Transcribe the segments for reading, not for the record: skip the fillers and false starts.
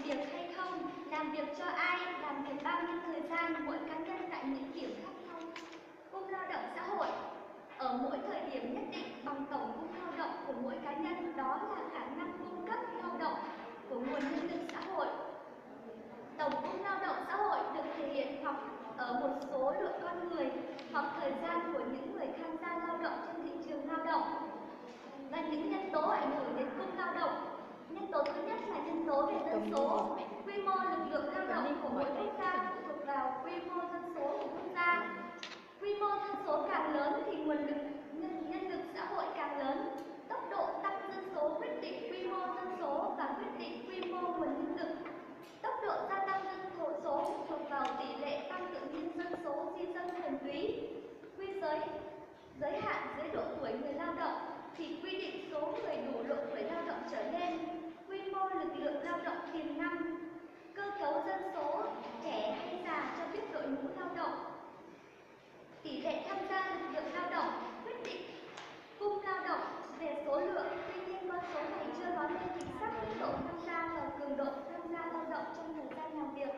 việc hay không, làm việc cho ai, làm việc bao nhiêu thời gian, mỗi cá nhân tại những điểm khác nhau. Cung lao động xã hội ở mỗi thời điểm nhất định bằng tổng cung lao động của mỗi cá nhân, đó là khả năng cung cấp lao động của nguồn nhân lực xã hội. Tổng cung lao động xã hội được thể hiện hoặc ở một số lượng con người hoặc thời gian của những người tham gia lao động trên thị trường lao động. Và những nhân tố ảnh hưởng đến cung lao động. Nhân tố thứ nhất là nhân tố về dân số. Quy mô lực lượng lao động của mỗi quốc gia phụ thuộc vào quy mô dân số của quốc gia. Quy mô dân số càng lớn thì nguồn lực nhân lực xã hội càng lớn. Tốc độ tăng dân số quyết định quy mô dân số và quyết định quy mô nguồn nhân lực. Tốc độ gia tăng dân số phụ thuộc vào tỷ lệ tăng tự nhiên dân số di dân thuần túy. Quy giới hạn dưới độ tuổi người lao động thì quy định số người đủ độ tuổi lao động trở lên. Quy mô lực lượng lao động tiềm năng. Cơ cấu dân số trẻ hay già cho biết đội ngũ lao động. Tỷ lệ tham gia lực lượng lao động quyết định cung lao động về số lượng. Tuy nhiên con số này chưa nói lên chính xác mức độ tham gia và cường độ tham gia lao động trong thời gian làm việc,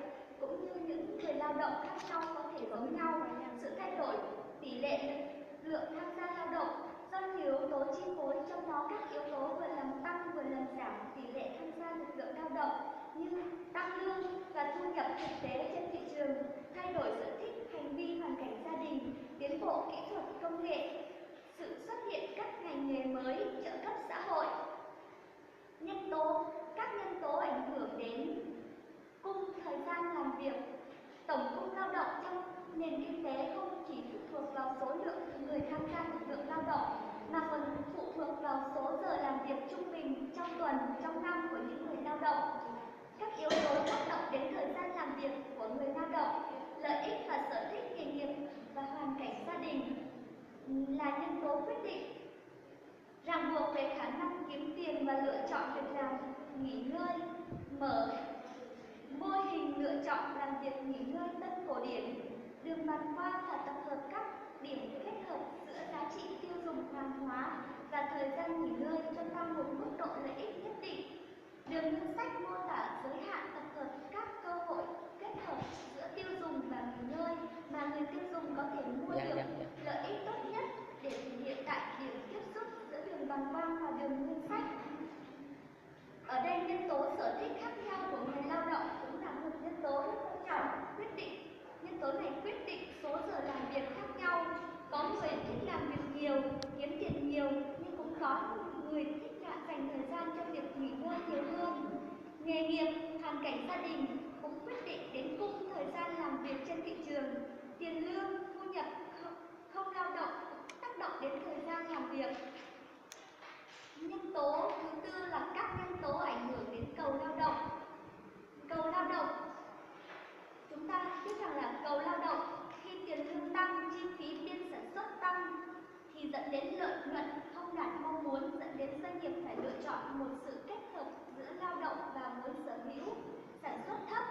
cũng như những người lao động khác nhau có thể giống nhau. Sự thay đổi tỷ lệ lực lượng tham gia lao động do nhiều yếu tố chi phối, trong đó các yếu tố vừa làm tăng vừa làm giảm tỷ lệ tham gia lực lượng lao động như tăng lương và thu nhập thực tế trên thị trường, thay đổi sở thích, hành vi, hoàn cảnh gia đình, tiến bộ kỹ thuật, công nghệ, sự xuất hiện các ngành nghề mới, trợ cấp xã hội. Các nhân tố ảnh hưởng đến cung thời gian làm việc. Tổng cung lao động trong nền kinh tế không chỉ phụ thuộc vào số lượng người tham gia lực lượng lao động, mà còn phụ thuộc vào số giờ làm việc trung bình trong tuần, trong năm của những người lao động. Các yếu tố tác động đến thời gian làm việc của người lao động, lợi ích và sở thích nghề nghiệp và hoàn cảnh gia đình là nhân tố quyết định. Ràng buộc về khả năng kiếm tiền và lựa chọn việc làm, nghỉ ngơi, mở mô hình lựa chọn làm việc nghỉ ngơi tân cổ điển, đường băn khoăn và tập hợp các điểm kết hợp giữa giá trị tiêu dùng hàng hóa và thời gian nghỉ ngơi cho tăng một mức độ lợi ích nhất định. Đường ngân sách mô tả giới hạn tập hợp các cơ hội kết hợp giữa tiêu dùng và nghỉ ngơi mà người tiêu dùng có thể mua được lợi ích tốt nhất để thể hiện tại điểm tiếp xúc giữa đường băn khoăn và đường ngân sách. Ở đây nhân tố sở thích khác nhau của người lao động cũng là một nhân tố rất quan trọng, quyết định. Nhân tố này quyết định số giờ làm việc khác nhau. Có người thích làm việc nhiều, kiếm tiền nhiều, nhưng cũng có người thích dành thời gian cho việc nghỉ ngơi nhiều hơn. Nghề nghiệp, hoàn cảnh gia đình cũng quyết định đến cung thời gian làm việc trên thị trường. Tiền lương, thu nhập không lao động cũng tác động đến thời gian làm việc. Nhân tố thứ tư là các nhân tố ảnh hưởng đến cầu lao động. Cầu lao động, chúng ta biết rằng là cầu lao động khi tiền lương tăng, chi phí biên sản xuất tăng thì dẫn đến lợi nhuận không đạt mong muốn, dẫn đến doanh nghiệp phải lựa chọn một sự kết hợp giữa lao động và vốn sở hữu, sản xuất thấp.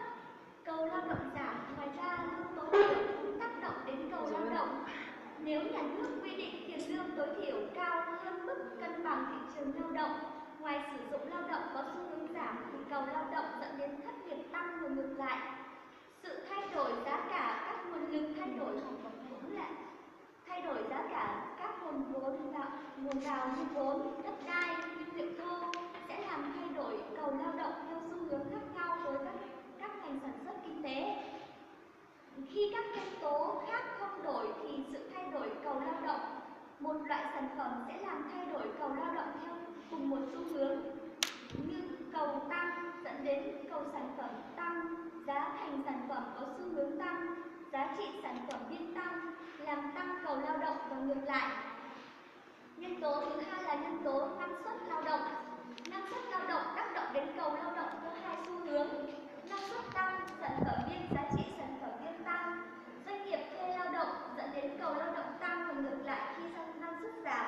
Cầu lao động giảm, ngoài ra lương tối thiểu cũng tác động đến cầu lao động. Nếu nhà nước quy định tiền lương tối thiểu cao hơn mức cân bằng thị trường lao động, ngoài sử dụng lao động có xu hướng giảm thì cầu lao động dẫn đến thất nghiệp tăng và ngược lại. Sự thay đổi giá cả các nguồn lực thay đổi cũng lại thay đổi giá cả các nguồn vào như vốn, đất đai, nguyên liệu thô sẽ làm thay đổi cầu lao động theo xu hướng khác nhau với các ngành sản xuất kinh tế. Khi các nhân tố khác không đổi thì sự thay đổi cầu lao động một loại sản phẩm sẽ làm thay đổi cầu lao động theo cùng một xu hướng, như cầu tăng dẫn đến cầu sản phẩm tăng, giá thành sản phẩm có xu hướng tăng, giá trị sản phẩm biên tăng, làm tăng cầu lao động và ngược lại. Nhân tố thứ hai là nhân tố năng suất lao động. Năng suất lao động tác động đến cầu lao động theo hai xu hướng. Năng suất tăng, sản phẩm biên, giá trị sản phẩm biên tăng. Doanh nghiệp thuê lao động dẫn đến cầu lao động tăng và ngược lại khi năng suất giảm.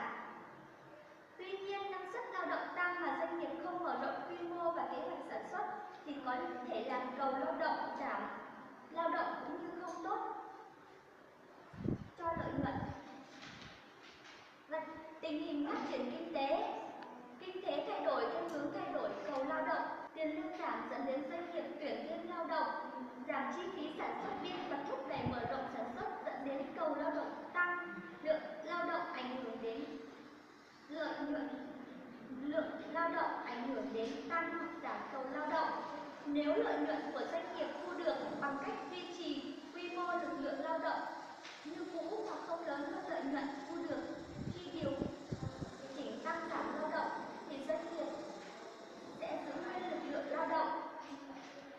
Tuy nhiên, năng suất lao động tăng mà doanh nghiệp không mở rộng quy mô và kế hoạch sản xuất thì có thể làm cầu lao động giảm. Lao động cũng như không tốt cho lợi nhuận. Và tình hình phát triển kinh tế thay đổi theo hướng thay đổi cầu lao động, tiền lương giảm chi phí sản xuất điện và thúc đẩy mở rộng sản xuất dẫn đến cầu lao động tăng, lượng lao động ảnh hưởng đến lợi nhuận, lượng lao động ảnh hưởng đến tăng hoặc giảm cầu lao động. Nếu lợi nhuận của doanh nghiệp thu được bằng cách duy trì quy mô lực lượng lao động như cũ hoặc không lớn hơn lợi nhuận thu được khi điều chỉnh tăng giảm lao động, thì doanh nghiệp sẽ giữ nguyên lực lượng lao động.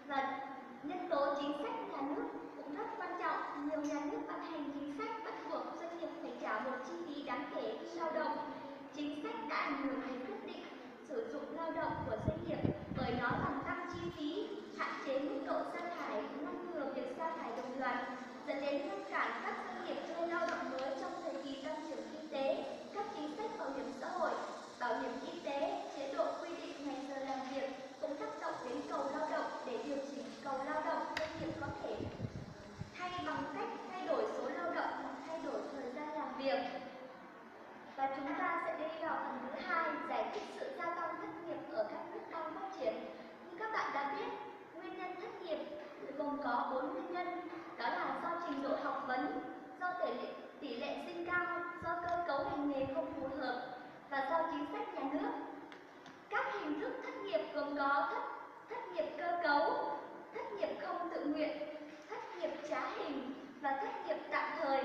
Và nhân tố chính sách nhà nước cũng rất quan trọng. Nhiều nhà nước ban hành chính sách bắt buộc doanh nghiệp phải trả một chi phí đáng kể khi lao động. Chính sách đã ảnh hưởng đến quyết định sử dụng lao động của doanh nghiệp, bởi nó làm tăng chi phí, hạn chế mức độ sa thải, ngăn ngừa việc sa thải đồng loạt, dẫn đến ngăn cản các doanh nghiệp thuê lao động mới trong thời kỳ tăng trưởng kinh tế. Các chính sách bảo hiểm xã hội, bảo hiểm y tế, chế độ quy định ngày giờ làm việc cũng tác động đến cầu lao động. Để điều chỉnh cầu lao động, doanh nghiệp có thể thay bằng cách thay đổi số lao động hoặc thay đổi thời gian làm việc. Và chúng ta sẽ đi vào phần thứ hai, giải thích sự gia tăng thất nghiệp ở các nước đang phát triển. Như các bạn đã biết, nguyên nhân thất nghiệp gồm có 4 nguyên nhân, đó là do trình độ học vấn, do tỷ lệ sinh cao, do cơ cấu ngành nghề không phù hợp và do chính sách nhà nước. Các hình thức thất nghiệp gồm có thất nghiệp cơ cấu, thất nghiệp không tự nguyện, thất nghiệp trá hình và thất nghiệp tạm thời.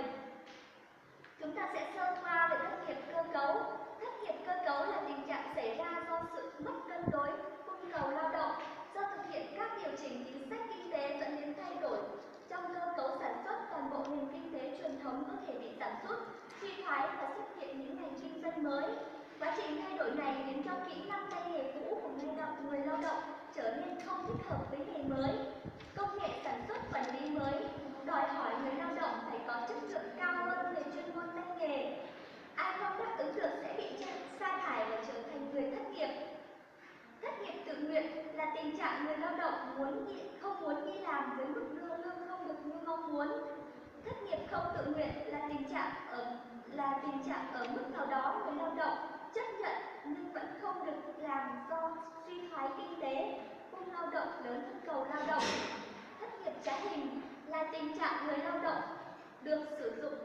Chúng ta sẽ sơ qua về thất nghiệp cơ cấu. Thất nghiệp cơ cấu là tình trạng xảy ra do sự mất cân đối cung cầu lao động, do thực hiện các điều chỉnh chính sách kinh tế dẫn đến thay đổi trong cơ cấu sản xuất. Toàn bộ nền kinh tế truyền thống có thể bị giảm sút, suy thoái và xuất hiện những ngành kinh doanh mới. Quá trình thay đổi này khiến cho kỹ năng tay nghề cũ của người lao động trở nên không thích hợp với nghề mới. Công nghệ sản xuất quản lý mới đòi hỏi người lao động phải có chất lượng cao hơn về chuyên môn tay nghề. Ai không đáp ứng được sẽ bị sa thải và trở thành người thất nghiệp. Thất nghiệp tự nguyện là tình trạng người lao động không muốn đi làm với mức lương không được như mong muốn. Thất nghiệp không tự nguyện là tình trạng ở mức nào đó người lao động chấp nhận nhưng vẫn không được làm do suy thoái kinh tế, cung lao động lớn hơn cầu lao động. Thất nghiệp trá hình là tình trạng người lao động được sử dụng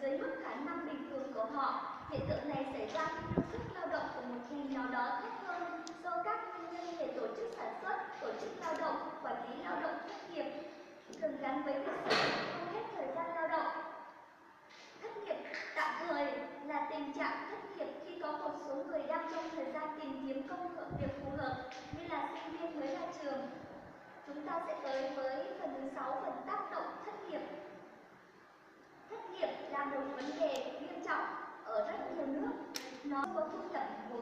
dưới mức khả năng bình thường của họ. Hiện tượng này xảy ra khi năng suất lao động của một ngành nào đó thấp hơn do các nguyên nhân về tổ chức sản xuất, tổ chức lao động, quản lý lao động. Thất nghiệp thường gắn với việc sử dụng không hết thời gian lao động. Thất nghiệp tạm thời là tình trạng thất nghiệp khi có một số người đang trong thời gian tìm kiếm công việc phù hợp, như là sinh viên mới ra trường. Chúng ta sẽ tới với phần thứ 6, phần tác động thất nghiệp. Thất nghiệp là một vấn đề nghiêm trọng ở rất nhiều nước. Nó có thu nhập của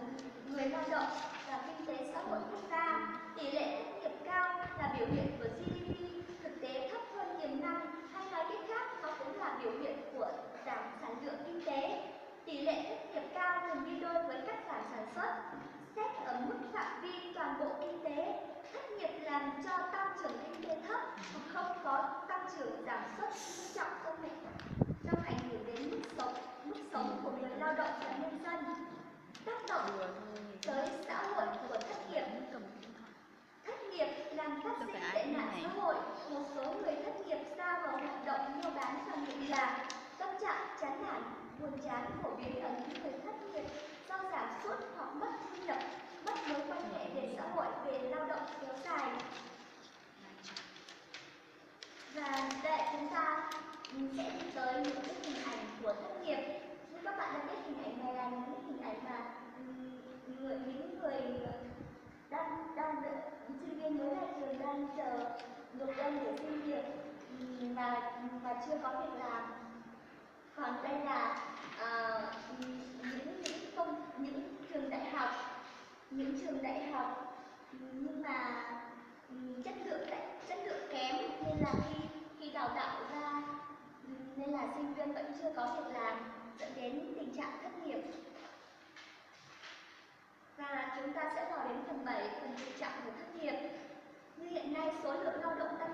người lao động và kinh tế xã hội quốc gia. Tỷ lệ thất nghiệp cao là biểu hiện của GDP thực tế thấp hơn tiềm năng, hay nói cách khác, nó cũng là biểu hiện của giảm sản lượng kinh tế. Tỷ lệ thất nghiệp cao thường đi đôi với cắt giảm sản xuất. Xét ở mức phạm vi toàn bộ kinh tế, thất nghiệp làm cho tăng trưởng kinh tế thấp hoặc không có tăng trưởng, giảm suất nghiêm trọng trong ảnh hưởng đến mức sống của người lao động và nhân dân. Tác động tới xã hội của thất nghiệp. Thất nghiệp làm phát sinh tệ nạn xã hội. Một số người thất nghiệp sa vào hoạt động mua bán và nghiện là tâm trạng chán nản, buồn chán phổ biến ở những người thất nghiệp do giảm sút hoặc mất thu nhập, mất mối quan hệ về xã hội, về lao động kéo dài. Và đây chúng ta sẽ đi tới những cái hình ảnh của thất nghiệp. Như các bạn đã biết, hình ảnh này là những hình ảnh mà những người đang sinh viên mới ra trường đang chờ nộp đơn để xin việc và chưa có việc làm. Còn đây là những trường đại học, nhưng mà chất lượng kém, nên là khi đào tạo ra nên là sinh viên vẫn chưa có việc làm, dẫn đến tình trạng thất nghiệp. Và chúng ta sẽ vào đến phần 7, phần thực trạng của thất nghiệp. Như hiện nay, số lượng lao động tăng